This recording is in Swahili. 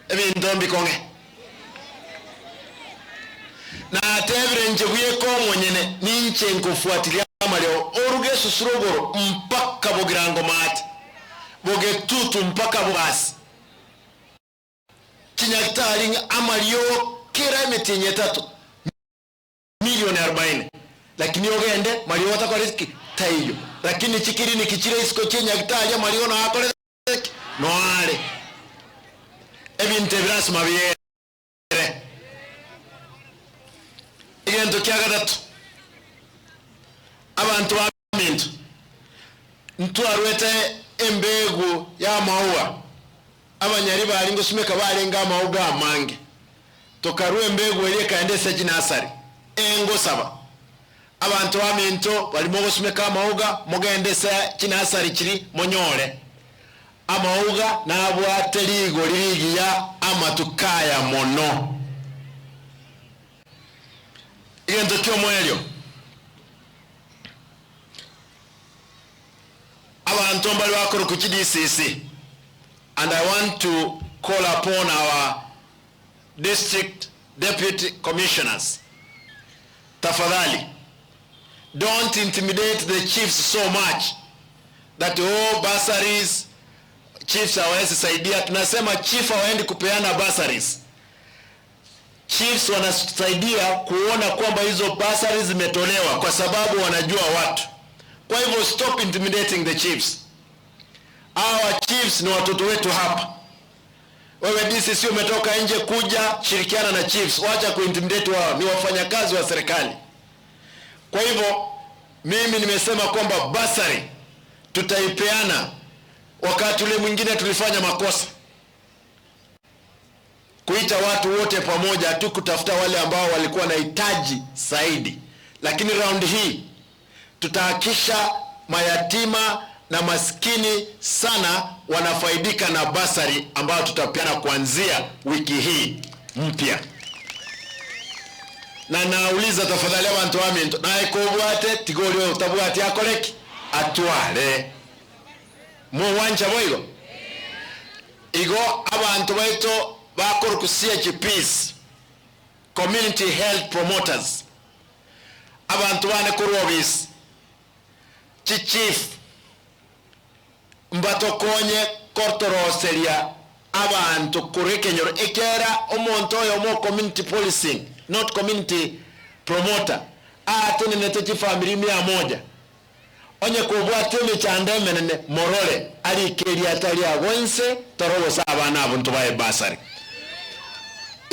ebintu mbikonge na tevire nje buyeko mwenyene ninche nkufuatilia amalio orugesu surogoro mpaka bogirango mate bogetutu mpaka bwasi chinyakitali amalio kera emetinye 3 milioni 40 lakini ogende malio watakoreki tayo lakini chikiri ni kichire isiko chinyakitali amalio na akoreki noale ebinte birasi mabiyere igento kya gatatu abantu bamintu ntwarwete embegu ya maua abanyari balingo sumeka balenga amauga amange tokarwe embegu eli kaendesa jinasari engo saba abantu bamintu balimo gusumeka amauga mugendesa jinasari kiri monyole amauga nabwate ligo ligi ya amatukaya mono igento kyo mwelyo abantu mbali bakoro ku KDCC and I want to call upon our district deputy commissioners, tafadhali don't intimidate the chiefs so much that bursaries chiefs hawezi saidia. Tunasema chief hawaendi kupeana bursaries. Chiefs wanasaidia kuona kwamba hizo bursaries zimetolewa kwa sababu wanajua watu. Kwa hivyo stop intimidating the chiefs. Our chiefs ni watoto wetu hapa. Wewe DCC umetoka nje kuja shirikiana na chiefs, wacha kuintimidate wao, ni wafanyakazi wa serikali. Kwa hivyo mimi nimesema kwamba bursary tutaipeana. Wakati ule mwingine tulifanya makosa kuita watu wote pamoja tu kutafuta wale ambao walikuwa na hitaji zaidi, lakini round hii tutahakisha mayatima na maskini sana wanafaidika na bursary ambao tutapeana kuanzia wiki hii mpya. Na nauliza tafadhali abantu bamintu naye kubwate tigolyo utabwati akoleki atwale mu wanja boigo igo abantu baito bakora ku CHPs community health promoters abantu bane kurobis chief mbatokonye kortoroselia abantu kurekenyoro ekera omonto yo mo community policing not community promoter atene nete family 100 onye kubwate mechandemene morole ali keri atali agonse torobo sabana abantu bae basari